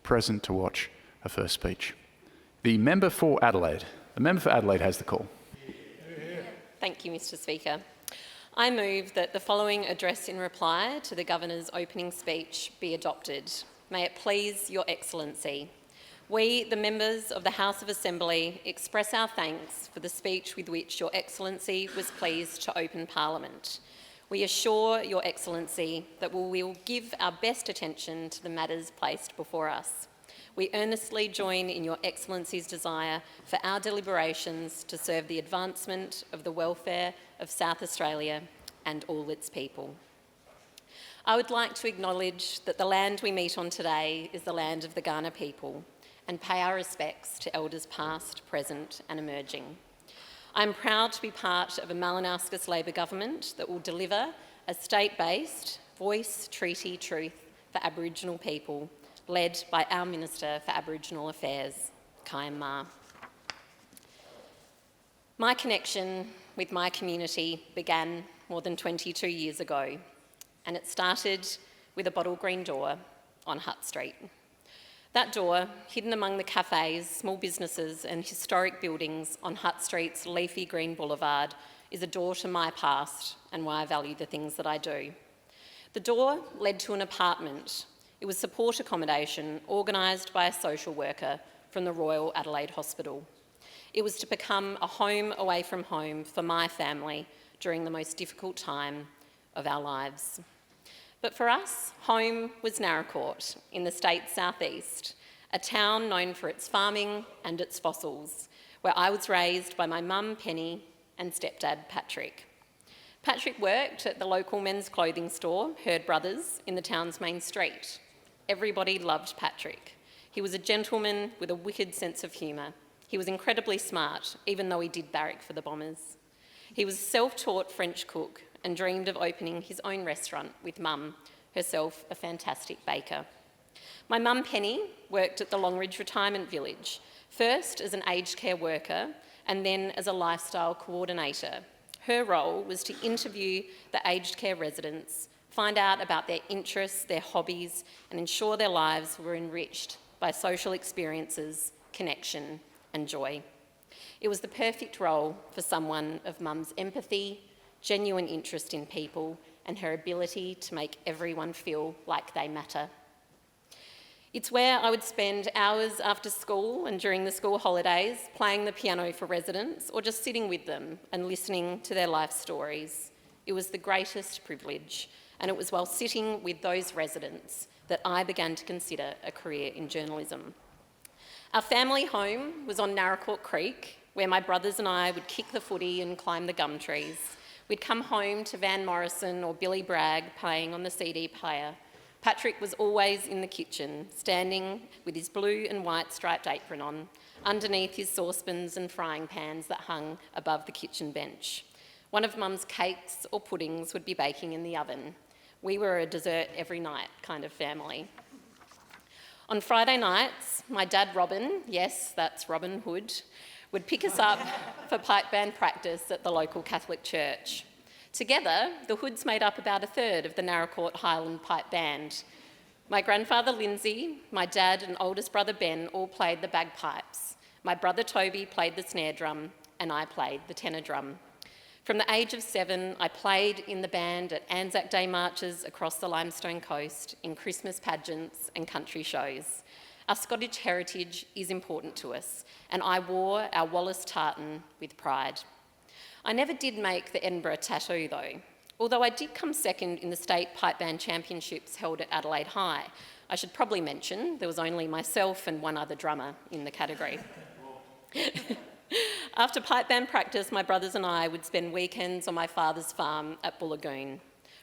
present to watch her first speech. The member for Adelaide. The member for Adelaide has the call. Thank you, Mr Speaker. I move that the following address in reply to the Governor's opening speech be adopted. May it please Your Excellency. We, the members of the House of Assembly, express our thanks for the speech with which Your Excellency was pleased to open Parliament. We assure Your Excellency that we will give our best attention to the matters placed before us. We earnestly join in Your Excellency's desire for our deliberations to serve the advancement of the welfare of South Australia and all its people. I would like to acknowledge that the land we meet on today is the land of the Kaurna people and pay our respects to elders past, present and emerging. I am proud to be part of a Malinauskas Labor government that will deliver a state-based voice, treaty, truth for Aboriginal people, led by our Minister for Aboriginal Affairs, Kyan Ma. My connection with my community began more than 22 years ago, and it started with a bottle green door on Hutt Street. That door, hidden among the cafes, small businesses and historic buildings on Hutt Street's leafy green boulevard, is a door to my past and why I value the things that I do. The door led to an apartment. It was support accommodation organised by a social worker from the Royal Adelaide Hospital. It was to become a home away from home for my family during the most difficult time of our lives. But for us, home was Naracoorte in the state's southeast, a town known for its farming and its fossils, where I was raised by my mum, Penny, and stepdad, Patrick. Patrick worked at the local men's clothing store, Herd Brothers, in the town's main street. Everybody loved Patrick. He was a gentleman with a wicked sense of humour. He was incredibly smart, even though he did barrack for the Bombers. He was a self-taught French cook and dreamed of opening his own restaurant with Mum, herself a fantastic baker. My mum, Penny, worked at the Longridge Retirement Village, first as an aged care worker and then as a lifestyle coordinator. Her role was to interview the aged care residents, find out about their interests, their hobbies, and ensure their lives were enriched by social experiences, connection, and joy. It was the perfect role for someone of Mum's empathy, genuine interest in people, and her ability to make everyone feel like they matter. It's where I would spend hours after school and during the school holidays playing the piano for residents or just sitting with them and listening to their life stories. It was the greatest privilege, and it was while sitting with those residents that I began to consider a career in journalism. Our family home was on Naracoorte Creek, where my brothers and I would kick the footy and climb the gum trees. We'd come home to Van Morrison or Billy Bragg playing on the CD player. Patrick was always in the kitchen, standing with his blue and white striped apron on, underneath his saucepans and frying pans that hung above the kitchen bench. One of Mum's cakes or puddings would be baking in the oven. We were a dessert every night kind of family. On Friday nights, my dad Robin, yes, that's Robin Hood, would pick us up for pipe band practice at the local Catholic church. Together, the Hoods made up about a third of the Naracoorte Highland Pipe Band. My grandfather Lindsay, my dad and oldest brother Ben all played the bagpipes. My brother Toby played the snare drum and I played the tenor drum. From the age of 7, I played in the band at Anzac Day marches across the Limestone Coast, in Christmas pageants and country shows. Our Scottish heritage is important to us, and I wore our Wallace tartan with pride. I never did make the Edinburgh tattoo though, although I did come second in the state pipe band championships held at Adelaide High. I should probably mention there was only myself and one other drummer in the category. After pipe band practice, my brothers and I would spend weekends on my father's farm at Bullagoon.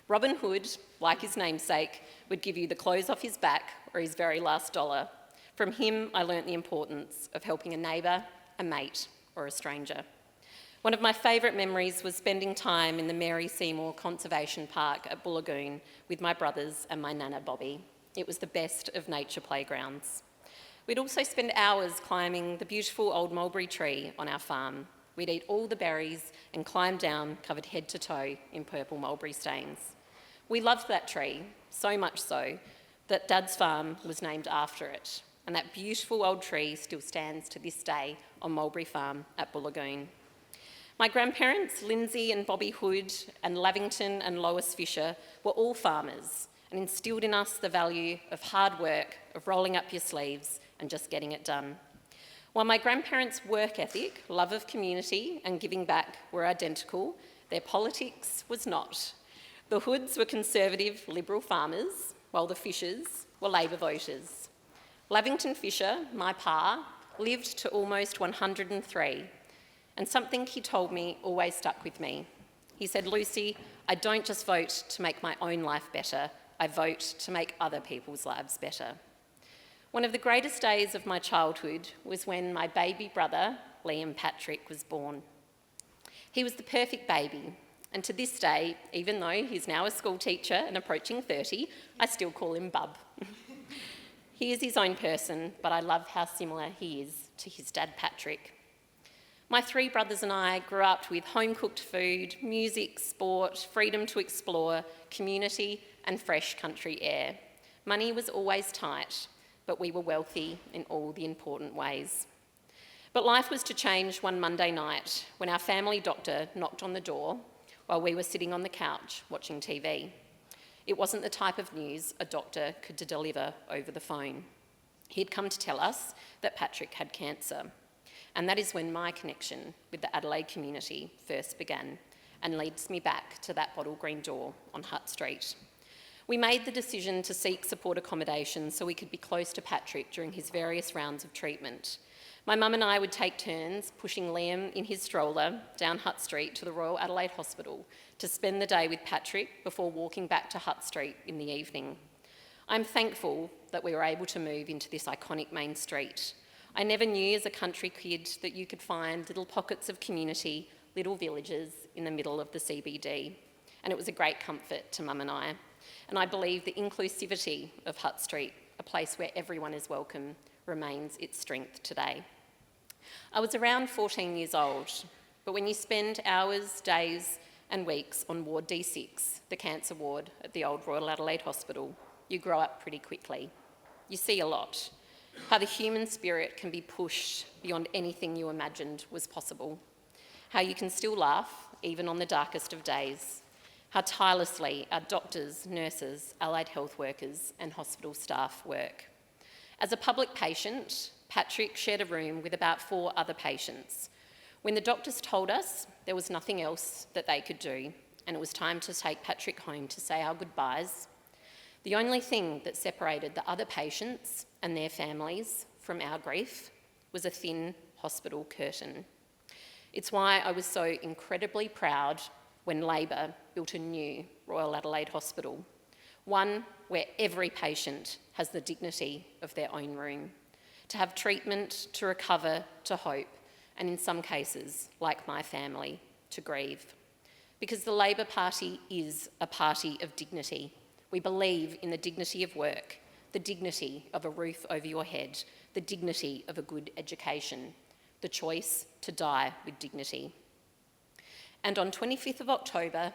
Robin Hood, like his namesake, would give you the clothes off his back or his very last dollar. From him, I learnt the importance of helping a neighbour, a mate, or a stranger. One of my favourite memories was spending time in the Mary Seymour Conservation Park at Bullagoon with my brothers and my nana Bobby. It was the best of nature playgrounds. We'd also spend hours climbing the beautiful old mulberry tree on our farm. We'd eat all the berries and climb down covered head to toe in purple mulberry stains. We loved that tree, so much so that Dad's farm was named after it. and that beautiful old tree still stands to this day on Mulberry Farm at Bullagoon. My grandparents, Lindsay and Bobby Hood, and Lavington and Lois Fisher, were all farmers and instilled in us the value of hard work, of rolling up your sleeves and just getting it done. While my grandparents' work ethic, love of community and giving back were identical, their politics was not. The Hoods were conservative Liberal farmers, while the Fishers were Labor voters. Lavington Fisher, my pa, lived to almost 103, and something he told me always stuck with me. He said, "Lucy, I don't just vote to make my own life better, I vote to make other people's lives better." One of the greatest days of my childhood was when my baby brother, Liam Patrick, was born. He was the perfect baby, and to this day, even though he's now a school teacher and approaching 30, I still call him Bub. He is his own person, but I love how similar he is to his dad, Patrick. My three brothers and I grew up with home-cooked food, music, sport, freedom to explore, community, and fresh country air. Money was always tight, but we were wealthy in all the important ways. But life was to change one Monday night when our family doctor knocked on the door while we were sitting on the couch watching TV. It wasn't the type of news a doctor could deliver over the phone. He'd come to tell us that Patrick had cancer. And that is when my connection with the Adelaide community first began and leads me back to that bottle green door on Hutt Street. We made the decision to seek support accommodation so we could be close to Patrick during his various rounds of treatment. My mum and I would take turns pushing Liam in his stroller down Hutt Street to the Royal Adelaide Hospital to spend the day with Patrick before walking back to Hutt Street in the evening. I'm thankful that we were able to move into this iconic main street. I never knew as a country kid that you could find little pockets of community, little villages in the middle of the CBD. And it was a great comfort to Mum and I. And I believe the inclusivity of Hutt Street, a place where everyone is welcome, remains its strength today. I was around 14 years old, but when you spend hours, days and weeks on Ward D6, the cancer ward at the old Royal Adelaide Hospital, you grow up pretty quickly. You see a lot. How the human spirit can be pushed beyond anything you imagined was possible. How you can still laugh, even on the darkest of days. How tirelessly our doctors, nurses, allied health workers and hospital staff work. As a public patient, Patrick shared a room with about 4 other patients. When the doctors told us there was nothing else that they could do, and it was time to take Patrick home to say our goodbyes, the only thing that separated the other patients and their families from our grief was a thin hospital curtain. It's why I was so incredibly proud when Labor built a new Royal Adelaide Hospital, one where every patient has the dignity of their own room, to have treatment, to recover, to hope, and in some cases, like my family, to grieve. Because the Labor Party is a party of dignity. We believe in the dignity of work, the dignity of a roof over your head, the dignity of a good education, the choice to die with dignity. And on 25th of October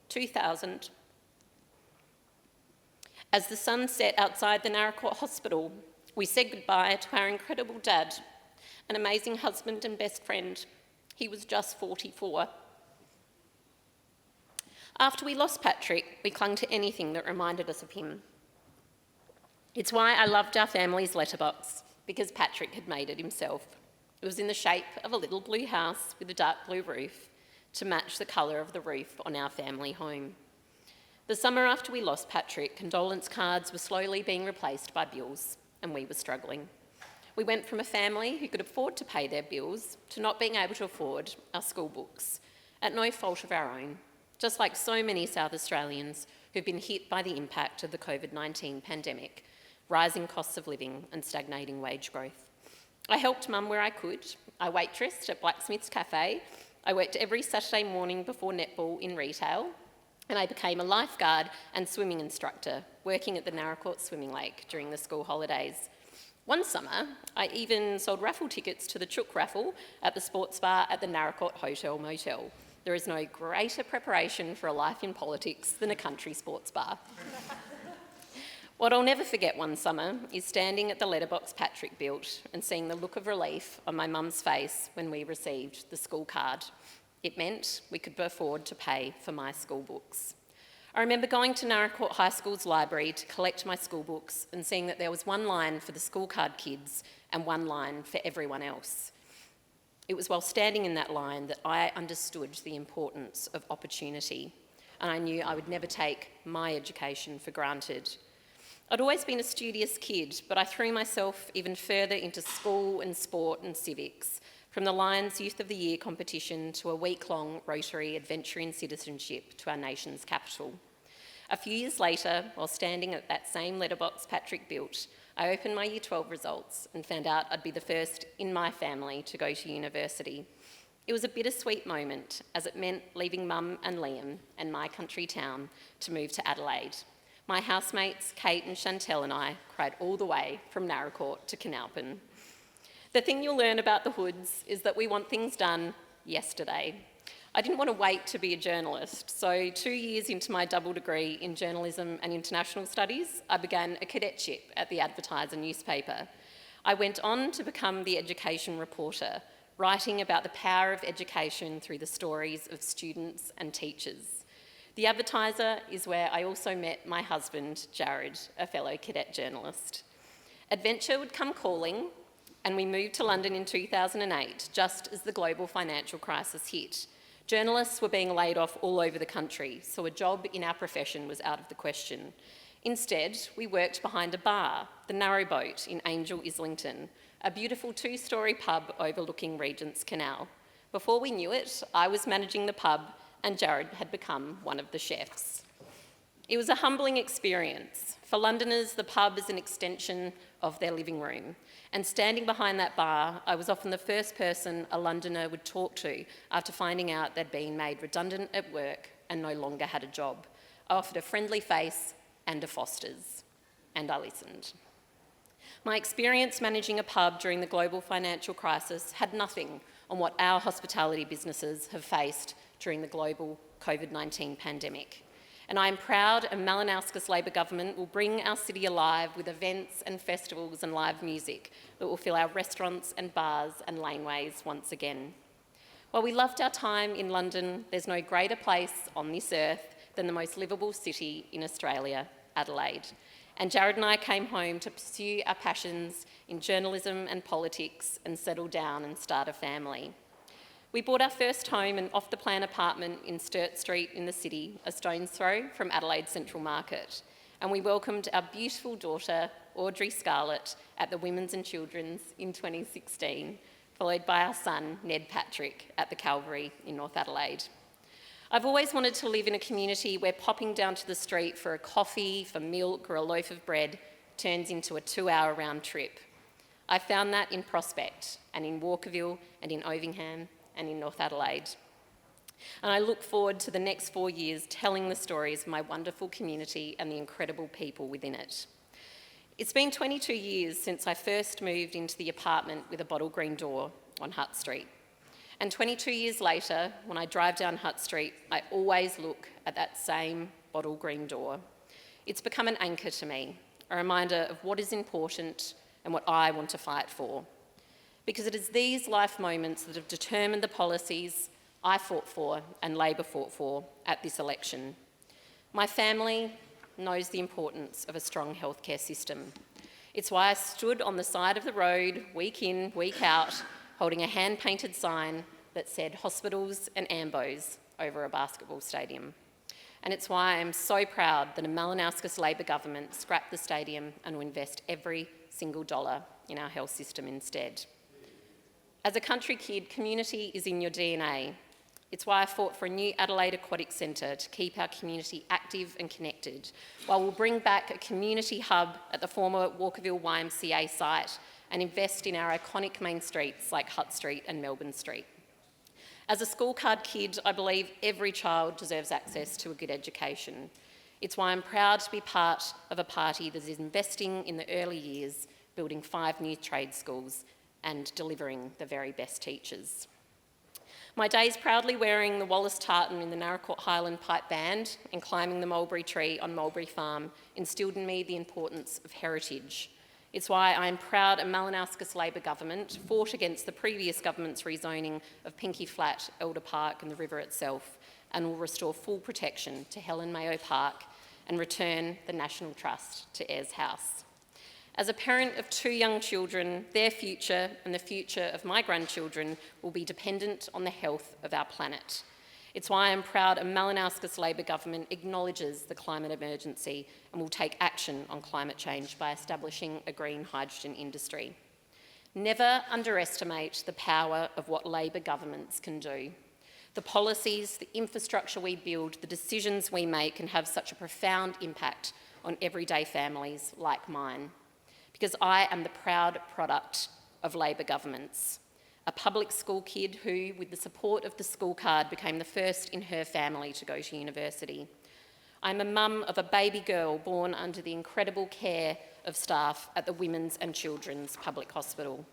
2000, as the sun set outside the Naracoorte Hospital, we said goodbye to our incredible dad, an amazing husband and best friend. He was just 44. After we lost Patrick, we clung to anything that reminded us of him. It's why I loved our family's letterbox, because Patrick had made it himself. It was in the shape of a little blue house with a dark blue roof to match the colour of the roof on our family home. The summer after we lost Patrick, condolence cards were slowly being replaced by bills, and we were struggling. We went from a family who could afford to pay their bills to not being able to afford our school books, at no fault of our own, just like so many South Australians who've been hit by the impact of the COVID-19 pandemic, rising costs of living and stagnating wage growth. I helped Mum where I could. I waitressed at Blacksmith's Cafe. I worked every Saturday morning before netball in retail, and I became a lifeguard and swimming instructor, working at the Naracoorte Swimming Lake during the school holidays. One summer, I even sold raffle tickets to the Chook raffle at the sports bar at the Naracoorte Hotel Motel. There is no greater preparation for a life in politics than a country sports bar. What I'll never forget one summer is standing at the letterbox Patrick built and seeing the look of relief on my mum's face when we received the school card. It meant we could afford to pay for my school books. I remember going to Naracoorte High School's library to collect my school books and seeing that there was one line for the school card kids and one line for everyone else. It was while standing in that line that I understood the importance of opportunity, and I knew I would never take my education for granted. I'd always been a studious kid, but I threw myself even further into school and sport and civics, from the Lions Youth of the Year competition to a week-long Rotary Adventure in Citizenship to our nation's capital. A few years later, while standing at that same letterbox Patrick built, I opened my Year 12 results and found out I'd be the first in my family to go to university. It was a bittersweet moment, as it meant leaving Mum and Liam and my country town to move to Adelaide. My housemates, Kate and Chantel, and I cried all the way from Naracoorte to Canalpin. The thing you'll learn about the Hoods is that we want things done yesterday. I didn't want to wait to be a journalist, so 2 years into my double degree in journalism and international studies, I began a cadetship at the Advertiser newspaper. I went on to become the education reporter, writing about the power of education through the stories of students and teachers. The Advertiser is where I also met my husband, Jared, a fellow cadet journalist. Adventure would come calling, and we moved to London in 2008, just as the global financial crisis hit. Journalists were being laid off all over the country, so a job in our profession was out of the question. Instead, we worked behind a bar, the Narrowboat in Angel, Islington, a beautiful 2-storey pub overlooking Regent's Canal. Before we knew it, I was managing the pub and Jared had become one of the chefs. It was a humbling experience. For Londoners, the pub is an extension of their living room. And standing behind that bar, I was often the first person a Londoner would talk to after finding out they'd been made redundant at work and no longer had a job. I offered a friendly face and a Foster's, and I listened. My experience managing a pub during the global financial crisis had nothing on what our hospitality businesses have faced during the global COVID-19 pandemic. And I am proud a Malinowskis Labor government will bring our city alive with events and festivals and live music that will fill our restaurants and bars and laneways once again. While we loved our time in London, there's no greater place on this earth than the most livable city in Australia, Adelaide. And Jared and I came home to pursue our passions in journalism and politics and settle down and start a family. We bought our first home, an off-the-plan apartment in Sturt Street in the city, a stone's throw from Adelaide Central Market. And we welcomed our beautiful daughter, Audrey Scarlett, at the Women's and Children's in 2016, followed by our son, Ned Patrick, at the Calvary in North Adelaide. I've always wanted to live in a community where popping down to the street for a coffee, for milk or a loaf of bread turns into a 2-hour round trip. I found that in Prospect and in Walkerville and in Ovingham and in North Adelaide. And I look forward to the next 4 years telling the stories of my wonderful community and the incredible people within it. It's been 22 years since I first moved into the apartment with a bottle green door on Hutt Street. And 22 years later, when I drive down Hutt Street, I always look at that same bottle green door. It's become an anchor to me, a reminder of what is important and what I want to fight for. Because it is these life moments that have determined the policies I fought for and Labor fought for at this election. My family knows the importance of a strong healthcare system. It's why I stood on the side of the road, week in, week out, holding a hand-painted sign that said hospitals and AMBOs over a basketball stadium. And it's why I'm so proud that a Malinowskis Labor government scrapped the stadium and will invest every single dollar in our health system instead. As a country kid, community is in your DNA. It's why I fought for a new Adelaide Aquatic Centre to keep our community active and connected, while we'll bring back a community hub at the former Walkerville YMCA site and invest in our iconic main streets like Hutt Street and Melbourne Street. As a school card kid, I believe every child deserves access to a good education. It's why I'm proud to be part of a party that is investing in the early years, building 5 new trade schools and delivering the very best teachers. My days proudly wearing the Wallace tartan in the Naracoorte Highland Pipe Band and climbing the mulberry tree on Mulberry Farm instilled in me the importance of heritage. It's why I am proud a Malinauskas Labor government fought against the previous government's rezoning of Pinkie Flat, Elder Park and the river itself, and will restore full protection to Helen Mayo Park and return the National Trust to Ayers House. As a parent of 2 young children, their future and the future of my grandchildren will be dependent on the health of our planet. It's why I'm proud a Malinauskas Labor government acknowledges the climate emergency and will take action on climate change by establishing a green hydrogen industry. Never underestimate the power of what Labor governments can do. The policies, the infrastructure we build, the decisions we make can have such a profound impact on everyday families like mine. Because I am the proud product of Labor governments. A public school kid who, with the support of the school card, became the first in her family to go to university. I'm a mum of a baby girl born under the incredible care of staff at the Women's and Children's Public Hospital.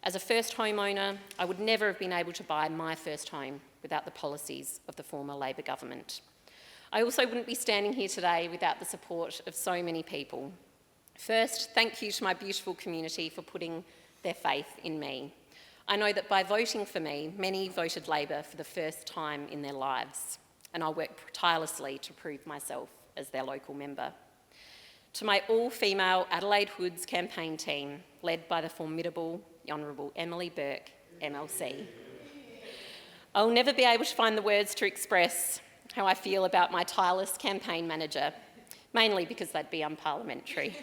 As a first homeowner, I would never have been able to buy my first home without the policies of the former Labor government. I also wouldn't be standing here today without the support of so many people. First, thank you to my beautiful community for putting their faith in me. I know that by voting for me, many voted Labor for the first time in their lives, and I'll work tirelessly to prove myself as their local member. To my all-female Adelaide Hoods campaign team, led by the formidable, the Honourable Emily Burke, MLC. I'll never be able to find the words to express how I feel about my tireless campaign manager, mainly because they'd be unparliamentary.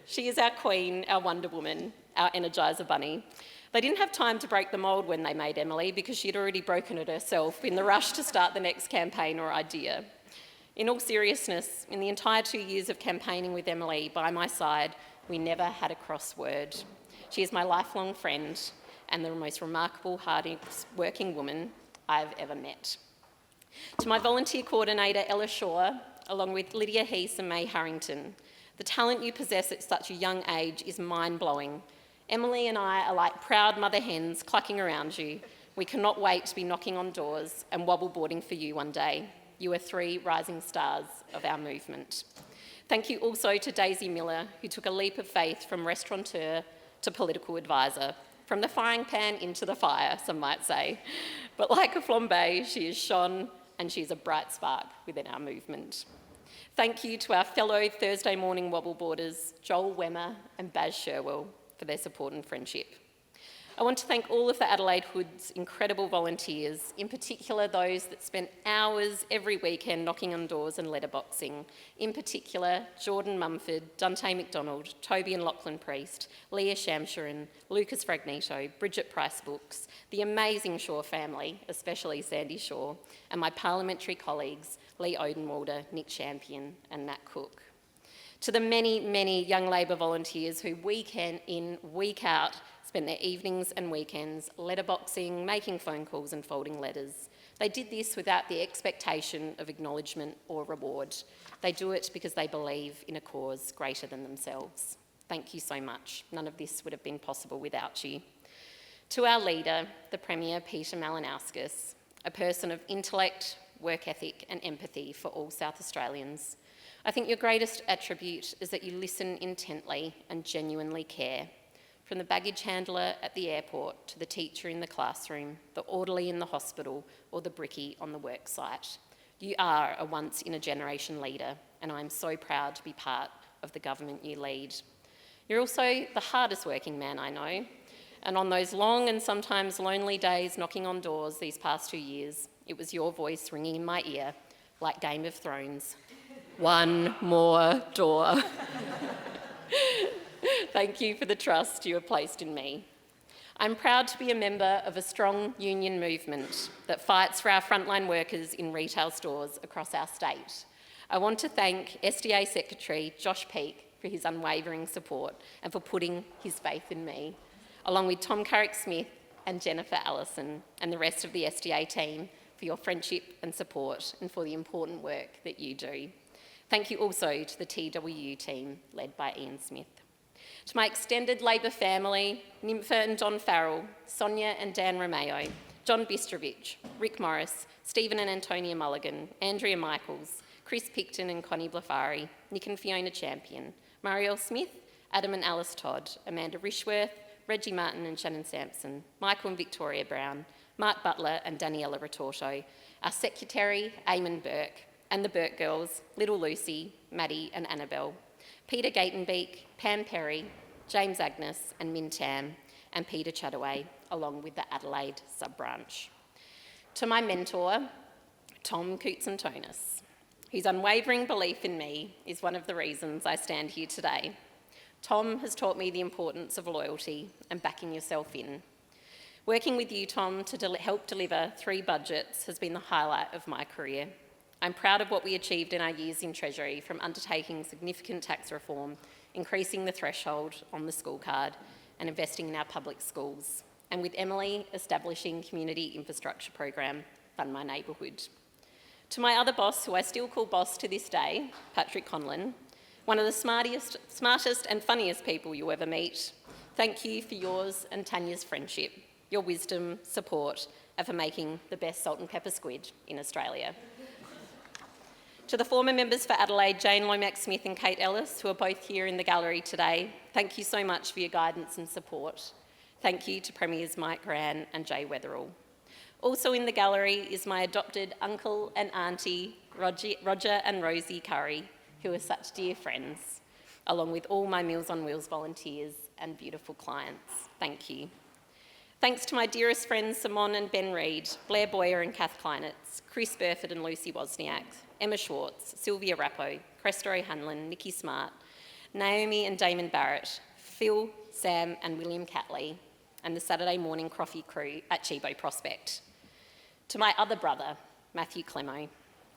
She is our queen, our Wonder Woman, our Energizer Bunny. They didn't have time to break the mould when they made Emily because she'd already broken it herself in the rush to start the next campaign or idea. In all seriousness, in the entire 2 years of campaigning with Emily by my side, we never had a cross word. She is my lifelong friend and the most remarkable, hard-working woman I've ever met. To my volunteer coordinator, Ella Shaw, along with Lydia Heath and May Harrington, the talent you possess at such a young age is mind-blowing. Emily and I are like proud mother hens clucking around you. We cannot wait to be knocking on doors and wobble boarding for you one day. You are 3 rising stars of our movement. Thank you also to Daisy Miller, who took a leap of faith from restaurateur to political advisor, from the frying pan into the fire, some might say. But like a flambe, she has shone and she's a bright spark within our movement. Thank you to our fellow Thursday morning wobble boarders, Joel Wemmer and Baz Sherwell, for their support and friendship. I want to thank all of the Adelaide Hood's incredible volunteers, in particular those that spent hours every weekend knocking on doors and letterboxing. In particular, Jordan Mumford, Dante McDonald, Toby and Lachlan Priest, Leah Shamsharan, Lucas Fragnito, Bridget Price Books, the amazing Shaw family, especially Sandy Shaw, and my parliamentary colleagues, Lee Odenwalder, Nick Champion and Nat Cook. To the many, many young Labor volunteers who week in, week out, spent their evenings and weekends letterboxing, making phone calls and folding letters. They did this without the expectation of acknowledgement or reward. They do it because they believe in a cause greater than themselves. Thank you so much. None of this would have been possible without you. To our leader, the Premier Peter Malinauskas, a person of intellect, work ethic and empathy for all South Australians, I think your greatest attribute is that you listen intently and genuinely care. From the baggage handler at the airport to the teacher in the classroom, the orderly in the hospital, or the brickie on the work site. You are a once-in-a-generation leader, and I'm so proud to be part of the government you lead. You're also the hardest working man I know, and on those long and sometimes lonely days knocking on doors these past 2 years, it was your voice ringing in my ear, like Game of Thrones. One more door. Thank you for the trust you have placed in me. I'm proud to be a member of a strong union movement that fights for our frontline workers in retail stores across our state. I want to thank SDA Secretary Josh Peake for his unwavering support and for putting his faith in me, along with Tom Carrick-Smith and Jennifer Allison and the rest of the SDA team for your friendship and support and for the important work that you do. Thank you also to the TWU team led by Ian Smith. To my extended Labor family, Nympha and Don Farrell, Sonia and Dan Romeo, John Bistrovich, Rick Morris, Stephen and Antonia Mulligan, Andrea Michaels, Chris Picton and Connie Blafari, Nick and Fiona Champion, Marielle Smith, Adam and Alice Todd, Amanda Rishworth, Reggie Martin and Shannon Sampson, Michael and Victoria Brown, Mark Butler and Daniela Retorto, our secretary, Eamon Burke, and the Burke girls, Little Lucy, Maddie and Annabelle, Peter Gatenbeek, Pam Perry, James Agnes and Min Tam, and Peter Chataway, along with the Adelaide sub-branch. To my mentor, Tom Koutsantonis, whose unwavering belief in me is one of the reasons I stand here today. Tom has taught me the importance of loyalty and backing yourself in. Working with you, Tom, to help deliver 3 budgets has been the highlight of my career. I'm proud of what we achieved in our years in Treasury, from undertaking significant tax reform, increasing the threshold on the school card, and investing in our public schools, and with Emily establishing community infrastructure program, Fund My Neighbourhood. To my other boss, who I still call boss to this day, Patrick Conlon, one of the smartest and funniest people you'll ever meet, thank you for yours and Tanya's friendship, your wisdom, support, and for making the best salt and pepper squid in Australia. To the former members for Adelaide, Jane Lomax-Smith and Kate Ellis, who are both here in the gallery today, thank you so much for your guidance and support. Thank you to Premiers Mike Gran and Jay Weatherall. Also in the gallery is my adopted uncle and auntie, Roger and Rosie Curry, who are such dear friends, along with all my Meals on Wheels volunteers and beautiful clients. Thank you. Thanks to my dearest friends Simon and Ben Reid, Blair Boyer and Kath Kleinitz, Chris Burford and Lucy Wozniak, Emma Schwartz, Sylvia Rappo, Cresta O'Hanlon, Nikki Smart, Naomi and Damon Barrett, Phil, Sam and William Catley, and the Saturday morning coffee crew at Chibo Prospect. To my other brother, Matthew Clemo,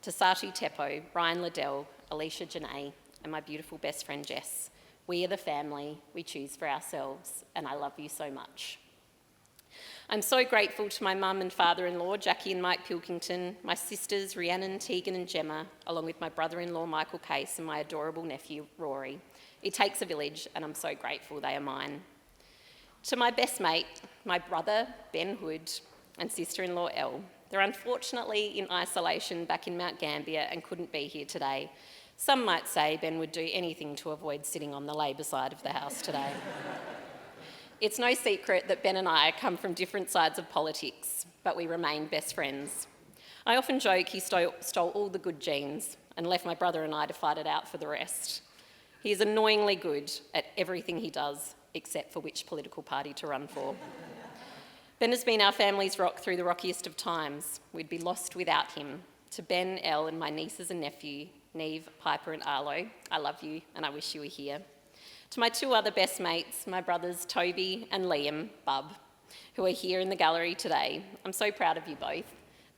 to Satu Teppo, Ryan Liddell, Alicia Janae, and my beautiful best friend Jess, we are the family we choose for ourselves, and I love you so much. I'm so grateful to my mum and father-in-law, Jackie and Mike Pilkington, my sisters, Rhiannon, Tegan and Gemma, along with my brother-in-law, Michael Case, and my adorable nephew, Rory. It takes a village, and I'm so grateful they are mine. To my best mate, my brother, Ben Hood, and sister-in-law, Elle. They're unfortunately in isolation back in Mount Gambier and couldn't be here today. Some might say Ben would do anything to avoid sitting on the Labor side of the House today. It's no secret that Ben and I come from different sides of politics, but we remain best friends. I often joke he stole all the good genes and left my brother and I to fight it out for the rest. He is annoyingly good at everything he does, except for which political party to run for. Ben has been our family's rock through the rockiest of times. We'd be lost without him. To Ben, Elle, and my nieces and nephew, Neve, Piper and Arlo, I love you and I wish you were here. To my 2 other best mates, my brothers Toby and Liam, Bub, who are here in the gallery today. I'm so proud of you both.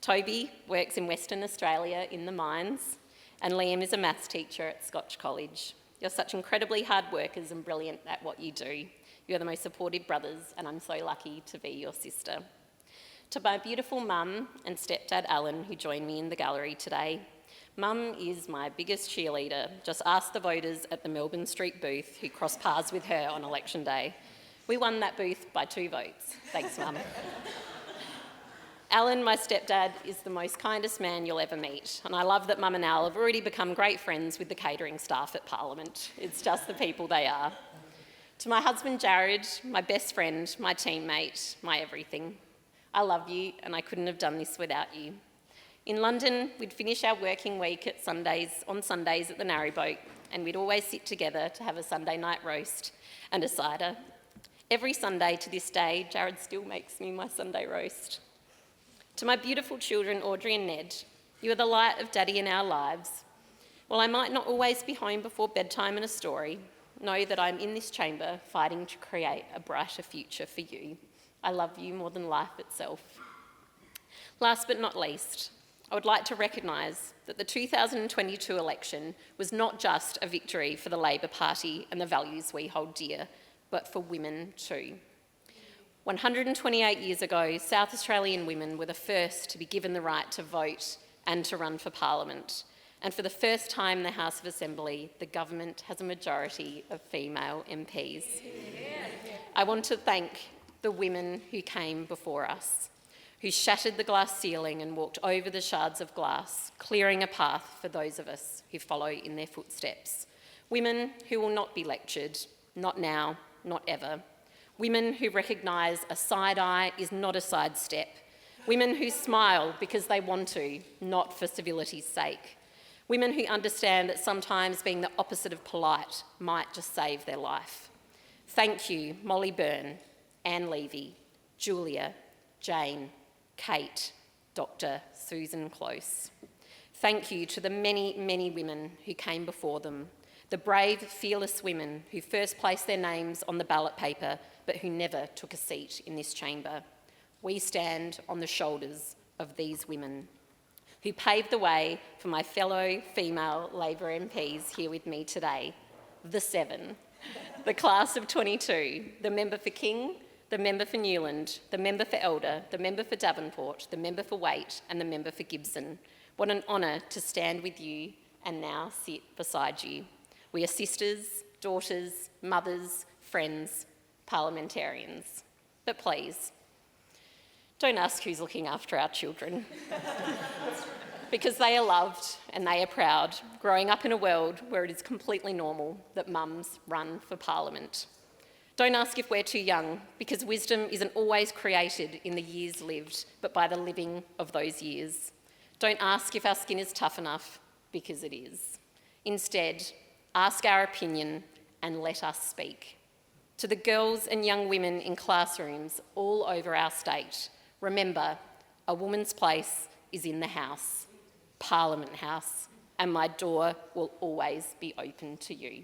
Toby works in Western Australia in the mines, and Liam is a maths teacher at Scotch College. You're such incredibly hard workers and brilliant at what you do. You're the most supportive brothers, and I'm so lucky to be your sister. To my beautiful mum and stepdad Alan, who join me in the gallery today. Mum is my biggest cheerleader. Just ask the voters at the Melbourne Street booth who crossed paths with her on election day. We won that booth by 2 votes. Thanks, Mum. Alan, my stepdad, is the most kindest man you'll ever meet, and I love that Mum and Al have already become great friends with the catering staff at Parliament. It's just the people they are. To my husband Jared, my best friend, my teammate, my everything. I love you, and I couldn't have done this without you. In London, we'd finish our working week on Sundays at the Narrowboat, and we'd always sit together to have a Sunday night roast and a cider. Every Sunday to this day, Jared still makes me my Sunday roast. To my beautiful children, Audrey and Ned, you are the light of Daddy in our lives. While I might not always be home before bedtime and a story, know that I'm in this chamber fighting to create a brighter future for you. I love you more than life itself. Last but not least, I would like to recognise that the 2022 election was not just a victory for the Labor Party and the values we hold dear, but for women too. 128 years ago, South Australian women were the first to be given the right to vote and to run for Parliament. And for the first time in the House of Assembly, the government has a majority of female MPs. I want to thank the women who came before us, who shattered the glass ceiling and walked over the shards of glass, clearing a path for those of us who follow in their footsteps. Women who will not be lectured, not now, not ever. Women who recognise a side eye is not a sidestep. Women who smile because they want to, not for civility's sake. Women who understand that sometimes being the opposite of polite might just save their life. Thank you, Molly Byrne, Anne Levy, Julia, Jane, Kate, Dr. Susan Close. Thank you to the many, many women who came before them, the brave, fearless women who first placed their names on the ballot paper but who never took a seat in this chamber. We stand on the shoulders of these women who paved the way for my fellow female Labor MPs here with me today, the 7, the class of 22, the member for King, the member for Newland, the member for Elder, the member for Davenport, the member for Waite, and the member for Gibson. What an honour to stand with you and now sit beside you. We are sisters, daughters, mothers, friends, parliamentarians. But please, don't ask who's looking after our children. Because they are loved and they are proud, growing up in a world where it is completely normal that mums run for Parliament. Don't ask if we're too young, because wisdom isn't always created in the years lived, but by the living of those years. Don't ask if our skin is tough enough, because it is. Instead, ask our opinion and let us speak. To the girls and young women in classrooms all over our state, remember, a woman's place is in the House, Parliament House, and my door will always be open to you.